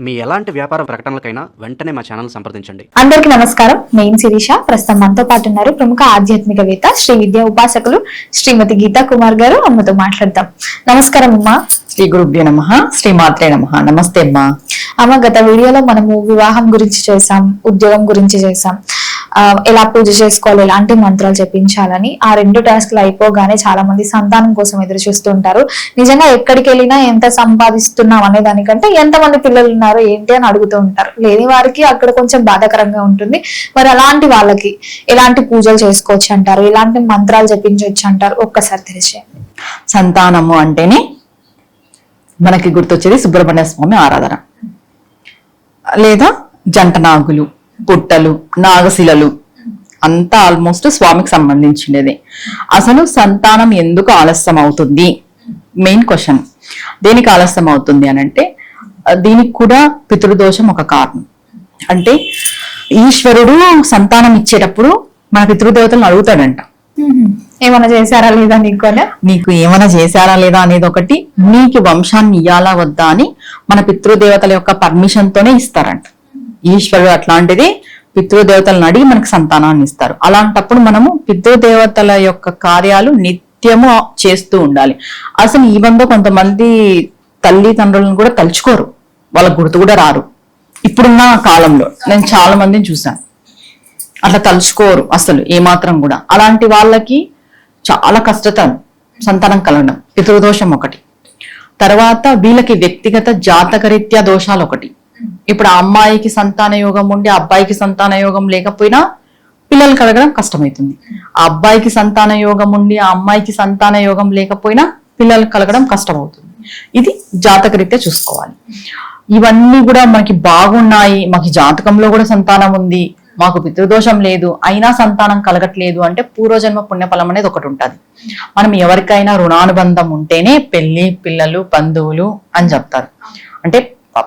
మీ ఎలాంటి వ్యాపార ప్రకటనలకైనా వెంటనే మా ఛానల్ సంప్రదించండి. అందరికీ నమస్కారం. నేను శిరీష. ప్రస్తుతం మనతో పాటు ఉన్నారు ప్రముఖ ఆధ్యాత్మికవేత్త శ్రీ విద్యా ఉపాసకులు శ్రీమతి గీతా కుమార్ గారు. అమ్మతో మాట్లాడదాం. నమస్కారం అమ్మా. శ్రీ గురుభ్యో నమః. శ్రీ మాత్రే నమః. నమస్తే అమ్మా. అమ్మ, గత వీడియోలో మనము వివాహం గురించి చేసాం, ఉద్యోగం గురించి చేసాం, ఎలా పూజ చేసుకోవాలి, ఎలాంటి మంత్రాలు చెప్పించాలని. ఆ 2 టాస్క్లు అయిపోగానే చాలా మంది సంతానం కోసం ఎదురు చూస్తూ ఉంటారు. నిజంగా ఎక్కడికి వెళ్ళినా ఎంత సంపాదిస్తున్నాం అనే దానికంటే ఎంతమంది పిల్లలు ఉన్నారు ఏంటి అని అడుగుతూ ఉంటారు. లేని వారికి అక్కడ కొంచెం బాధాకరంగా ఉంటుంది. మరి అలాంటి వాళ్ళకి ఎలాంటి పూజలు చేసుకోవచ్చు అంటారు, ఎలాంటి మంత్రాలు చెప్పించవచ్చు అంటారు, ఒక్కసారి తెలియజేయండి. సంతానము అంటేనే మనకి గుర్తొచ్చేది సుబ్రహ్మణ్య స్వామి ఆరాధన, లేదా జంట నాగులు, పుట్టలు, నాగశిలలు అంతా ఆల్మోస్ట్ స్వామికి సంబంధించినది. అసలు సంతానం ఎందుకు ఆలస్యం అవుతుంది? Main question. దేనికి ఆలస్యం అవుతుంది అని అంటే దీనికి కూడా పితృదోషం ఒక కారణం. అంటే ఈశ్వరుడు సంతానం ఇచ్చేటప్పుడు మన పితృదేవతలను అడుగుతాడంట, ఏమైనా చేశారా లేదా, నీకు ఏమైనా చేశారా లేదా అనేది ఒకటి, నీకు వంశాన్ని ఇయ్యాలా వద్దా అని మన పితృదేవతల యొక్క పర్మిషన్ తోనే ఇస్తారంట. ఈశ్వరుడు అట్లాంటిది పితృదేవతలను అడిగి మనకు సంతానాన్ని ఇస్తారు. అలాంటప్పుడు మనము పితృదేవతల యొక్క కార్యాలు నిత్యము చేస్తూ ఉండాలి. అసలు ఈ బంధం కొంతమంది తల్లిదండ్రులను కూడా తలుచుకోరు, వాళ్ళకు గుర్తు కూడా రారు. ఇప్పుడున్న కాలంలో నేను చాలా మందిని చూశాను, అట్లా తలుచుకోరు అసలు ఏమాత్రం కూడా. అలాంటి వాళ్ళకి చాలా కష్టతరం సంతానం కలగడం, పితృదోషం ఒకటి. తర్వాత వీళ్ళకి వ్యక్తిగత జాతకరీత్యా దోషాలు ఒకటి. ఇప్పుడు ఆ అమ్మాయికి సంతాన యోగం ఉండి అబ్బాయికి సంతాన యోగం లేకపోయినా పిల్లలు కలగడం కష్టమవుతుంది. ఆ అబ్బాయికి సంతాన యోగం ఉండి ఆ అమ్మాయికి సంతాన యోగం లేకపోయినా పిల్లలు కలగడం కష్టమవుతుంది. ఇది జాతకరీత్యా చూసుకోవాలి. ఇవన్నీ కూడా మనకి బాగున్నాయి, మాకు జాతకంలో కూడా సంతానం ఉంది, మాకు పితృదోషం లేదు, అయినా సంతానం కలగట్లేదు అంటే పూర్వజన్మ పుణ్యఫలం అనేది ఒకటి ఉంటుంది. మనం ఎవరికైనా రుణానుబంధం ఉంటేనే పెళ్లి, పిల్లలు, బంధువులు అని చెప్తారు. అంటే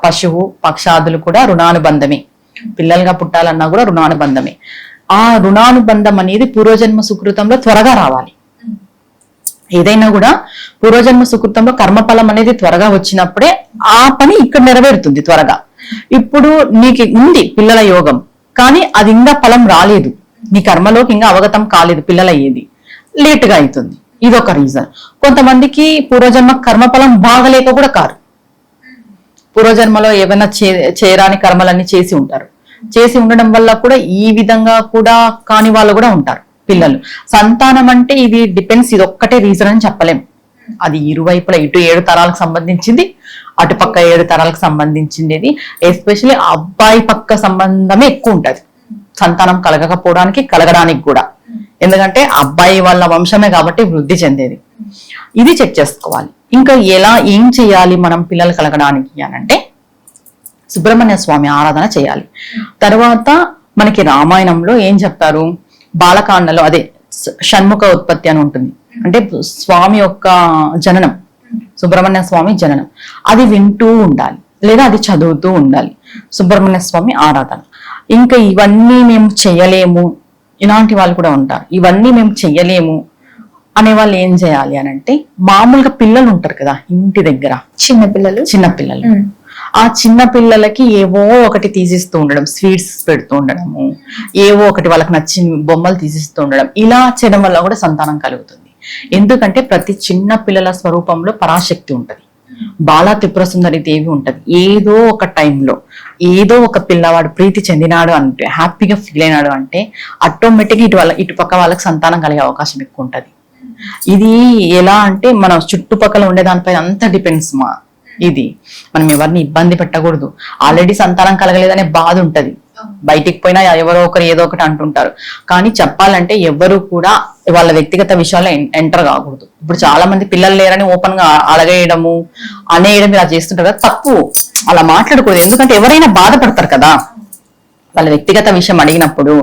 పశువు, పక్షాదులు కూడా రుణానుబంధమే, పిల్లలుగా పుట్టాలన్నా కూడా రుణానుబంధమే. ఆ రుణానుబంధం అనేది పూర్వజన్మ సుకృతంలో త్వరగా రావాలి. ఏదైనా కూడా పూర్వజన్మ సుకృతంలో కర్మఫలం అనేది త్వరగా వచ్చినప్పుడే ఆ పని ఇక్కడ నెరవేరుతుంది త్వరగా. ఇప్పుడు నీకు ఉంది పిల్లల యోగం, కానీ అది ఇంకా ఫలం రాలేదు, నీ కర్మలోకి ఇంకా అవగతం కాలేదు, పిల్లల ఏది లేటుగా అవుతుంది. ఇదొక రీజన్. కొంతమందికి పూర్వజన్మ కర్మఫలం బాగలేక కూడా కారు, పూర్వజన్మలో ఏమైనా చేయరాని కర్మలన్నీ చేసి ఉంటారు. చేసి ఉండడం వల్ల కూడా ఈ విధంగా కూడా కాని వాళ్ళు కూడా ఉంటారు. పిల్లలు సంతానం అంటే ఇది డిపెండ్స్, ఇది ఒక్కటే రీజన్ అని చెప్పలేం. అది ఇరువైపులా, ఇటు 7 తరాలకు సంబంధించింది, అటుపక్క 7 తరాలకు సంబంధించింది. ఎస్పెషల్లీ అబ్బాయి పక్క సంబంధమే ఎక్కువ ఉంటది సంతానం కలగకపోవడానికి, కలగడానికి కూడా. ఎందుకంటే అబ్బాయి వాళ్ళ వంశమే కాబట్టి వృద్ధి చెందేది. ఇది చెక్ చేసుకోవాలి. ఇంకా ఏం చేయాలి మనం పిల్లలు కలగడానికి అనంటే సుబ్రహ్మణ్య స్వామి ఆరాధన చేయాలి. తర్వాత మనకి రామాయణంలో ఏం చెప్తారు, బాలకాండలో అదే షణ్ముఖ ఉత్పత్తి అని ఉంటుంది. అంటే స్వామి యొక్క జననం, సుబ్రహ్మణ్య స్వామి జననం, అది వింటూ ఉండాలి లేదా అది చదువుతూ ఉండాలి. సుబ్రహ్మణ్య స్వామి ఆరాధన. ఇంకా ఇవన్నీ మేము చెయ్యలేము, ఇలాంటి వాళ్ళు కూడా ఉంటారు, ఇవన్నీ మేము చెయ్యలేము అనే వాళ్ళు ఏం చేయాలి అని అంటే, మామూలుగా పిల్లలు ఉంటారు కదా ఇంటి దగ్గర, చిన్నపిల్లలు, ఆ చిన్న పిల్లలకి ఏవో ఒకటి తీసిస్తూ ఉండడం, స్వీట్స్ పెడుతూ ఉండడము, ఏవో ఒకటి వాళ్ళకి నచ్చిన బొమ్మలు తీసిస్తూ ఉండడం, ఇలా చేయడం వల్ల కూడా సంతానం కలుగుతుంది. ఎందుకంటే ప్రతి చిన్న పిల్లల స్వరూపంలో పరాశక్తి ఉంటది, బాలా త్రిపుర సుందరి దేవి ఉంటది. ఏదో ఒక టైంలో ఏదో ఒక పిల్లవాడు ప్రీతి చెందినాడు అంటే, హ్యాపీగా ఫీల్ అయినాడు అంటే ఆటోమేటిక్ ఇటు పక్క వాళ్ళకి సంతానం కలిగే అవకాశం ఎక్కువ ఉంటది. ఇది ఎలా అంటే మన చుట్టుపక్కల ఉండే దానిపైన అంత డిపెండ్స్ మా. ఇది మనం ఎవరిని ఇబ్బంది పెట్టకూడదు. ఆల్రెడీ సంతానం కలగలేదనే బాధ ఉంటది, బయటికి పోయినా ఎవరో ఒకరు ఏదో ఒకటి అంటుంటారు. కానీ చెప్పాలంటే ఎవరు కూడా వాళ్ళ వ్యక్తిగత విషయాల్లో ఎంటర్ కాకూడదు. ఇప్పుడు చాలా మంది పిల్లలు లేరని ఓపెన్ గా అడగేయడము, అనేయడం ఇలా చేస్తుంటారు కదా, తప్పు. అలా మాట్లాడకూడదు. ఎందుకంటే ఎవరైనా బాధపడతారు కదా వాళ్ళ వ్యక్తిగత విషయం అడిగినప్పుడు.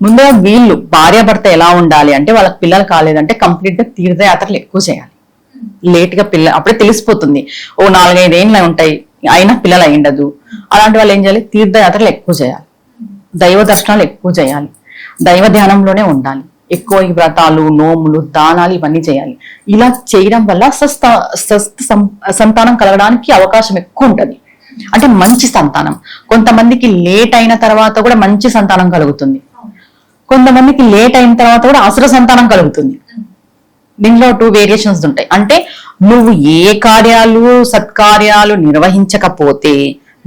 ముందుగా వీళ్ళు భార్యాభర్త ఎలా ఉండాలి అంటే, వాళ్ళకి పిల్లలు కాలేదంటే కంప్లీట్ గా తీర్థయాత్రలు ఎక్కువ చేయాలి. లేట్ గా అప్పుడే తెలిసిపోతుంది, ఓ 4-5 ఏళ్ళు ఉంటాయి అయినా పిల్లలు అయ్యిండదు. అలాంటి వాళ్ళు ఏం చేయాలి, తీర్థయాత్రలు ఎక్కువ చేయాలి, దైవ దర్శనాలు ఎక్కువ చేయాలి, దైవ ధ్యానంలోనే ఉండాలి, ఎక్కువ వ్రతాలు, నోములు, దానాలు ఇవన్నీ చేయాలి. ఇలా చేయడం వల్ల సంతానం కలగడానికి అవకాశం ఎక్కువ ఉంటది. అంటే మంచి సంతానం. కొంతమందికి లేట్ అయిన తర్వాత కూడా మంచి సంతానం కలుగుతుంది, కొంతమందికి లేట్ అయిన తర్వాత కూడా అసుర సంతానం కలుగుతుంది. దీనిలో 2 వేరియేషన్స్ ఉంటాయి. అంటే నువ్వు ఏ కార్యాలు సత్కార్యాలు నిర్వహించకపోతే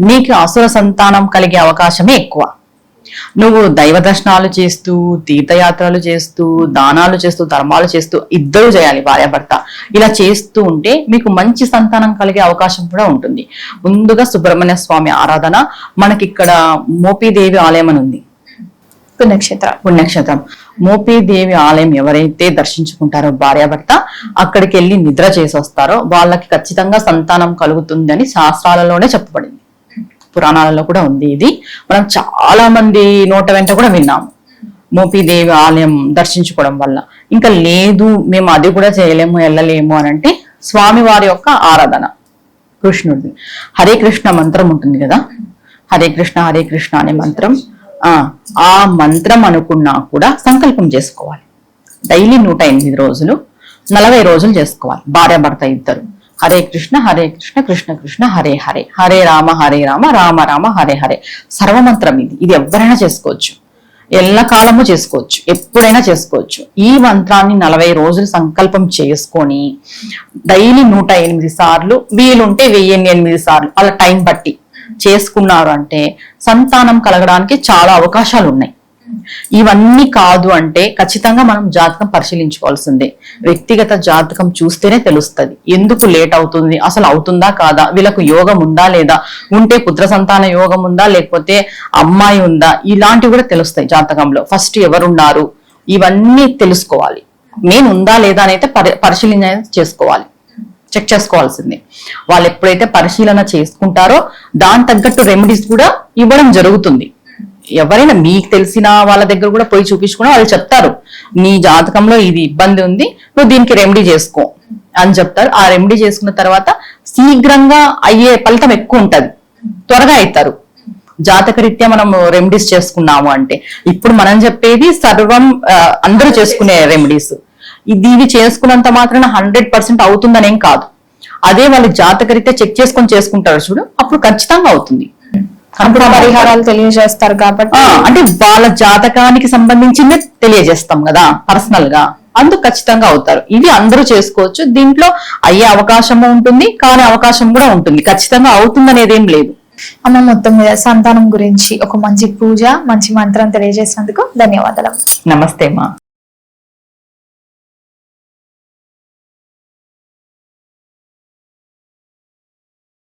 నీకు అసుర సంతానం కలిగే అవకాశమే ఎక్కువ. నువ్వు దైవ దర్శనాలు చేస్తూ, తీర్థయాత్రలు చేస్తూ, దానాలు చేస్తూ, ధర్మాలు చేస్తూ, ఇద్దరు చేయాలి భార్యాభర్త. ఇలా చేస్తూ ఉంటే మీకు మంచి సంతానం కలిగే అవకాశం కూడా ఉంటుంది. ముందుగా సుబ్రహ్మణ్య స్వామి ఆరాధన. మనకి ఇక్కడ మోపీదేవి ఆలయం అని ఉంది, పుణ్యక్షేత్రం. మోపీదేవి ఆలయం ఎవరైతే దర్శించుకుంటారో భార్యాభర్త, అక్కడికి వెళ్ళి నిద్ర చేసి వస్తారో వాళ్ళకి ఖచ్చితంగా సంతానం కలుగుతుందని శాస్త్రాలలోనే చెప్పబడింది, పురాణాలలో కూడా ఉంది. ఇది మనం చాలా మంది నోట వెంట కూడా విన్నాము, మోపీదేవి ఆలయం దర్శించుకోవడం వల్ల. ఇంకా లేదు మేము అది కూడా చేయలేము, వెళ్ళలేము అని అంటే స్వామి వారి యొక్క ఆరాధన, కృష్ణుడిది హరే కృష్ణ మంత్రం ఉంటుంది కదా, హరే కృష్ణ అనే మంత్రం. ఆ మంత్రం అనుకున్నా కూడా సంకల్పం చేసుకోవాలి. డైలీ 108 రోజులు 40 రోజులు చేసుకోవాలి భార్యాభర్త ఇద్దరు. హరే కృష్ణ కృష్ణ కృష్ణ హరే హరే, హరే రామ రామ రామ హరే హరే. సర్వమంత్రం ఇది ఎవరైనా చేసుకోవచ్చు, ఎల్లకాలము చేసుకోవచ్చు, ఎప్పుడైనా చేసుకోవచ్చు. ఈ మంత్రాన్ని 40 రోజులు సంకల్పం చేసుకొని డైలీ 108 సార్లు, వీలుంటే 1008 సార్లు అలా టైం బట్టి చేసుకున్నారు అంటే సంతానం కలగడానికి చాలా అవకాశాలు ఉన్నాయి. ఇవన్నీ కాదు అంటే ఖచ్చితంగా మనం జాతకం పరిశీలించుకోవాల్సిందే. వ్యక్తిగత జాతకం చూస్తేనే తెలుస్తుంది ఎందుకు లేట్ అవుతుంది, అసలు అవుతుందా కాదా, వీళ్ళకు యోగం ఉందా లేదా, ఉంటే పుత్ర సంతాన యోగం ఉందా లేకపోతే అమ్మాయి ఉందా, ఇలాంటివి కూడా తెలుస్తాయి జాతకంలో. ఫస్ట్ ఎవరున్నారు ఇవన్నీ తెలుసుకోవాలి. మెయిన్ ఉందా లేదా అని అయితే పరిశీలన చేసుకోవాలి, చెక్ చేసుకోవాల్సిందే. వాళ్ళు ఎప్పుడైతే పరిశీలన చేసుకుంటారో దాని తగ్గట్టు రెమెడీస్ కూడా ఇవ్వడం జరుగుతుంది. ఎవరైనా మీకు తెలిసిన వాళ్ళ దగ్గర కూడా పోయి చూపించుకున్నా వాళ్ళు చెప్తారు, నీ జాతకంలో ఇది ఇబ్బంది ఉంది, నువ్వు దీనికి రెమెడీ చేసుకో అని చెప్తారు. ఆ రెమెడీ చేసుకున్న తర్వాత శీఘ్రంగా అయ్యే ఫలితం ఎక్కువ ఉంటది, త్వరగా అవుతారు. జాతకరీత్యా మనం రెమెడీస్ చేసుకున్నాము అంటే, ఇప్పుడు మనం చెప్పేది సర్వం అందరూ చేసుకునే రెమెడీస్. ఇవి చేసుకున్నంత మాత్రాన 100% అవుతుందనేం కాదు. అదే వాళ్ళు జాతకరీత్యా చెక్ చేసుకొని చేసుకుంటారు చూడు, అప్పుడు ఖచ్చితంగా అవుతుంది. పరిహారాలు తెలియజేస్తారు కాబట్టి, అంటే వాళ్ళ జాతకానికి సంబంధించిందే తెలియజేస్తాం కదా పర్సనల్ గా, అందుకు ఖచ్చితంగా అవుతారు. ఇవి అందరూ చేసుకోవచ్చు. దీంట్లో అయ్యే అవకాశము ఉంటుంది, కాని అవకాశం కూడా ఉంటుంది. ఖచ్చితంగా అవుతుందనేది ఏం లేదు. అమ్మ, మొత్తం మీద సంతానం గురించి ఒక మంచి పూజ, మంచి మంత్రం తెలియజేసినందుకు ధన్యవాదాలు. నమస్తే మా.